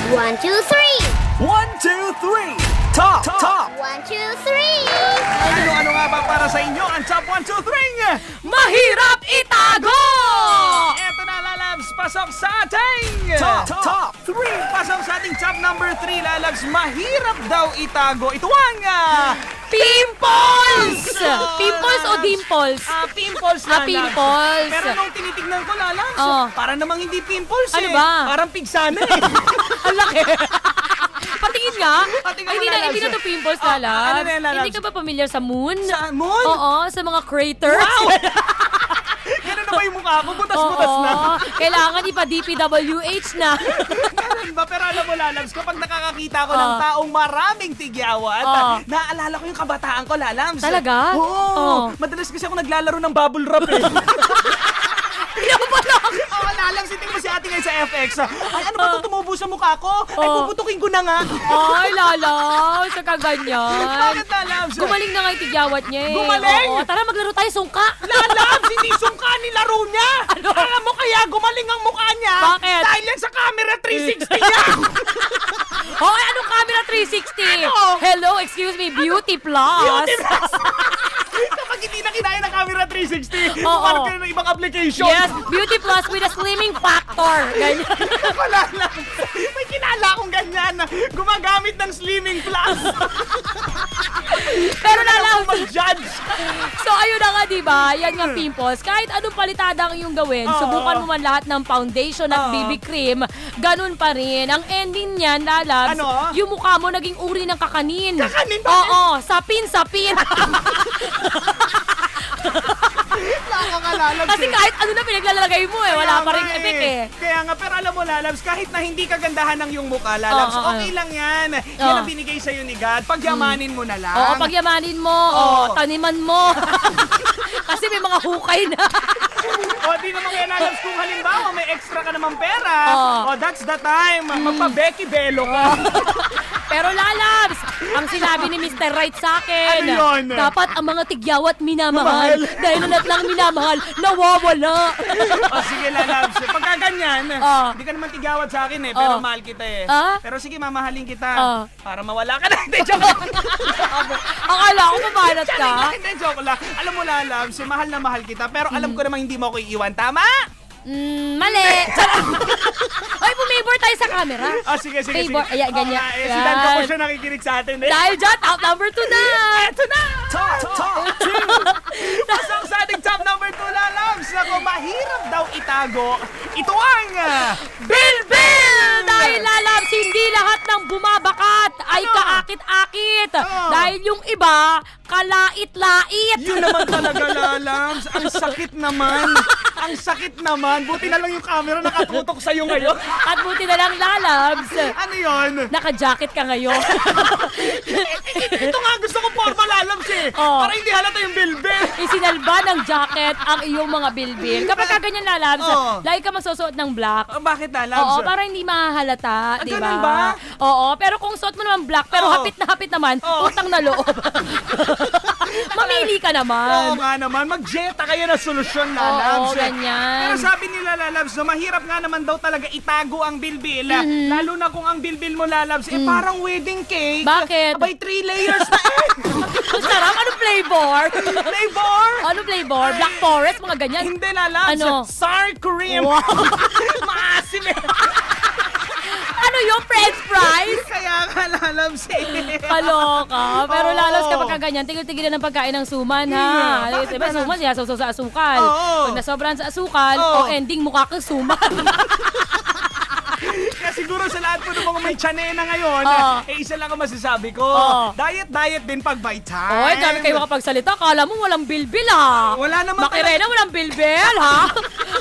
1, 2, 3. 1, 2, 3. Top! 1, 2, 3. Ano nga ba para sa inyo ang top 1, 2, 3? Mahirap itago! Eto na, lalabs, pasok sa ating top 3. Pasok sa ating top number 3, lalabs, mahirap daw itago. Ito ang Pimples! Pimples o dimples? Pimples, lalabs. Pimples. Pero nung tinitignan ko, lalabs, para namang hindi pimples Ano ba? Parang pigsana eh. Ang laki. Patingin nga. Patingin mo, Ay, lalabs. hindi na to pimples, lalabs. Ano na yan, lalabs? Hindi ka ba familiar sa moon? Sa moon? Oo, sa mga craters. Wow! Ganun na ba yung mukha ko? Butas-butas na. Oo, kailangan ipa-DPWH na. Ganun ba? Pero alam mo, lalabs, kapag nakakakita ko ng taong maraming tigyawat, naaalala ko yung kabataan ko, lalabs. Talaga? Oo. Madalas kasi ako naglalaro ng bubble wrap eh. Hindi ako pala. Oo, lalabs, itin mo si ate ngayon sa FX. Ay, ano ba ito tumubo sa mukha ko? Ay, puputukin ko na nga. Ay, lalabs. Sa kaganyan. Bakit, lalabs? Gumaling na nga yung tigyawat niya eh. Gumaling? Oo, tara maglaro tayo sungka. Lalabs, hindi sungka ni laro niya. Ano? Alam mo kaya gumaling ang mukha niya? Bakit? Dahil yan sa camera 360 niya. Hoy, anong camera 360? Ano? Hello, excuse me, Beauty Plus. Beauty Plus. Kapag hindi na kinaya ng camera 360, Oo. parang kayo ng ibang application. Yes, Beauty Plus with a slimming factor. Ganyan. Wala lang. May kinala akong ganyan na gumagamit ng Slimming Plus. Pero Wala lalabs. akong mag-judge. So ayun na nga, diba? Yan nga pimples. Kahit anong palitada ang iyong gawin, subukan mo man lahat ng foundation at BB cream, ganun pa rin. Ang ending niyan, lalabs, Ano? yung mukha mo naging uri ng kakanin. Kakanin ba? Oo, sapin. Nakakalalabs Kasi kahit ano na pinaglalagay mo eh, wala pa rin effect eh. Kaya nga, pero alam mo, lalabs, kahit na hindi kagandahan ng iyong mukha, lalabs, okay lang yan. Yan ang binigay sa'yo ni God. Pagyamanin mo na lang. Oo, pagyamanin mo, taniman mo. Kasi may mga hukay na. O, di naman kaya lalabs kung halimbawa may extra ka naman pera. O, that's the time. Magpa-Becky Bello ka. Pero lalabs, ang sinabi ni Mr. Right sa akin, Ano yun? dapat ang mga tigyawat minamahal. Dahil na't lang minamahal, nawawala. O, sige, lalabs. Pagka ganyan, hindi ka naman tigawad sa akin eh, pero mahal kita eh. Pero sige, mamahalin kita. Para mawala ka na. Hindi, joke lang. Akala ko mabanat ka. Hindi, joke lang. Alam mo, lalabs, mahal na mahal kita, pero alam ko namang hindi mo ako iiwan. Tama? Mali. Ay, bumibor tayo sa camera. Sige. Favor. Ayan, ganyan. Si Dan ko po siya nakikinig sa atin eh. Dahil dyan, top number 2 na. Eto na! Top 2! Pasok sa ating top number 2, lalabs. Ako, mahirap daw itago. Ito ang Bilbil! Dahil lalabs, hindi lahat ng bumabakat ay kaakit-akit. Dahil yung iba, kalait-lait. Yun naman talaga, lalabs. Ang sakit naman. Ang sakit naman. Buti na lang yung camera nakatutok sa'yo ngayon. At buti na lang, lalabs, Ano yun? naka-jacket ka ngayon. Ito nga gusto ko forma, lalabs eh. Para hindi halata yung bilbil. Isinalba ng jacket ang iyong mga bilbil. Kapag kaganyan, lalabs, lagi ka magsusuot ng black. Bakit, lalabs? Oo, para hindi mahalata, di ba? Ganun ba? Oo, pero kung suot mo naman black, pero hapit na hapit naman, utang na loob. Mamili ka naman. Oo nga naman. Mag-jeta kayo na solusyon, lalabs. Oo, ganyan. Pero sabi nila, lalabs, no, mahirap nga naman daw talaga itago ang bilbil. Lalo na kung ang bilbil mo, lalabs, parang wedding cake. Bakit? Abay, 3 layers na eh. Ang sarap, ano flavor? Flavor? Ano flavor? Black forest, mga ganyan. Hindi, lalabs. Ano? Sour cream. Wow. Maasim eh. Ano yung french fries? Kaya nga, lalabs eh. Kaloka. Pero lalos kapag kaganyan, tigil-tigilan ng pagkain ng suman, ha? Bakit Diba, suman, sinasawsaw sa asukal. Pag nasobran sa asukal, ending mukha kang suman. Kaya siguro sa lahat po ng mga may tsanena ngayon, isa lang ang masasabi ko. Diet din pag by time. Oy, dami kayo makapagsalita. Kala mo walang bilbil, ha? Wala naman. Makirena, walang bilbil, ha?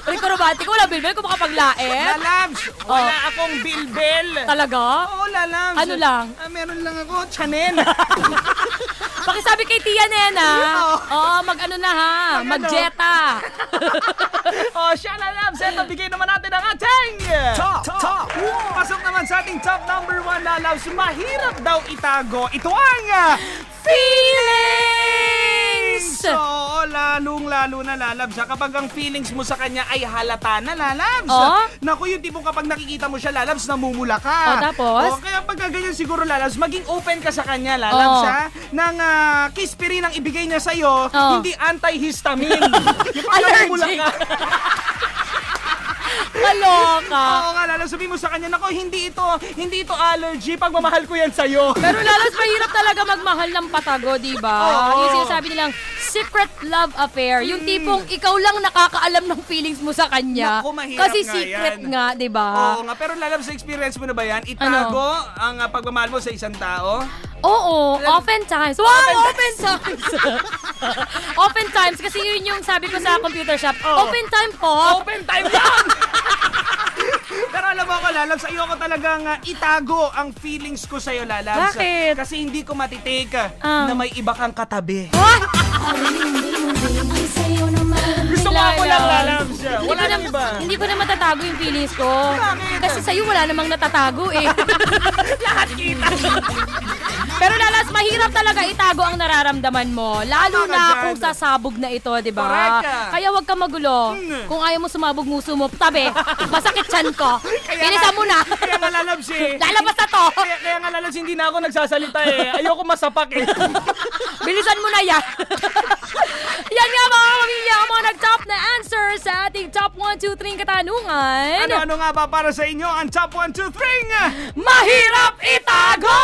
Rico Romantico, walang bilbil kung makapaglait. Lalabs, wala akong bilbil. Talaga? Oo, lalabs. Ano lang? Meron lang ako, tsanena. Pakisabi kay Tia Nena. Oo, mag-ano na, ha? Mag-jeta. Siya, lalabs. Eto, bigay naman natin ang ating top. Pasok naman sa ating top number 1, lalabs. Mahirap daw itago. Ito ang Feelings! So, Oo, lalong-lalo na, lalabs. Kapag ang feelings mo sa kanya ay halata na, lalabs. Oh? Naku, yung tipong kapag nakikita mo siya, lalabs, namumula ka. Oh, tapos? Kaya pagka ganyan siguro, lalabs, maging open ka sa kanya, lalabs, ha? Nang kispirin ang ibigay niya sa'yo, hindi antihistamine. Yung namumula ka. Kaloka. Oo nga, lalabs, sabihin mo sa kanya, naku, hindi ito allergy, pagmamahal ko yan sa'yo. Pero lalabs, mahirap talaga magmahal ng patago, di ba? Oo. Yung sinasabi nilang secret love affair. Yung tipong ikaw lang nakakaalam ng feelings mo sa kanya. Naku, mahirap Kasi nga secret yan. nga, di ba? Oo nga, pero lalabs, sa experience mo na ba yan? Itago ang pagmamahal mo sa isang tao? Oo, oftentimes. Wow, oftentimes. Oftentimes, kasi yun yung sabi ko sa computer shop. Open time po. Open time lang! Pero alam mo ako, lalabs, ayoko talagang itago ang feelings ko sa'yo, lalabs. Bakit? Kasi hindi ko matitake na may iba kang katabi. Gusto mo ako lang, lalabs. Wala nang iba. Hindi ko na matatago yung feelings ko. Bakit? Kasi sa'yo wala namang natatago eh. Lahat kita. Pero lalas, mahirap talaga itago ang nararamdaman mo. Lalo Tama ka na dyan. kung sasabog na ito, di ba? Correct ka. Kaya wag ka magulo. Kung ayaw mo sumabog nguso mo, tabi, masakit chan ko. Pinisan mo na. Kaya nga, lalabs eh. Lalabas na to. Kaya nga, lalabs, hindi na ako nagsasalita eh. Ayoko masapak eh. Bilisan mo na yan. Yan nga mga pamilya, ang mga nag-top na answer sa ating top 1, 2, 3 katanungan. Ano nga ba para sa inyo ang top 1, 2, 3? Mahirap itago!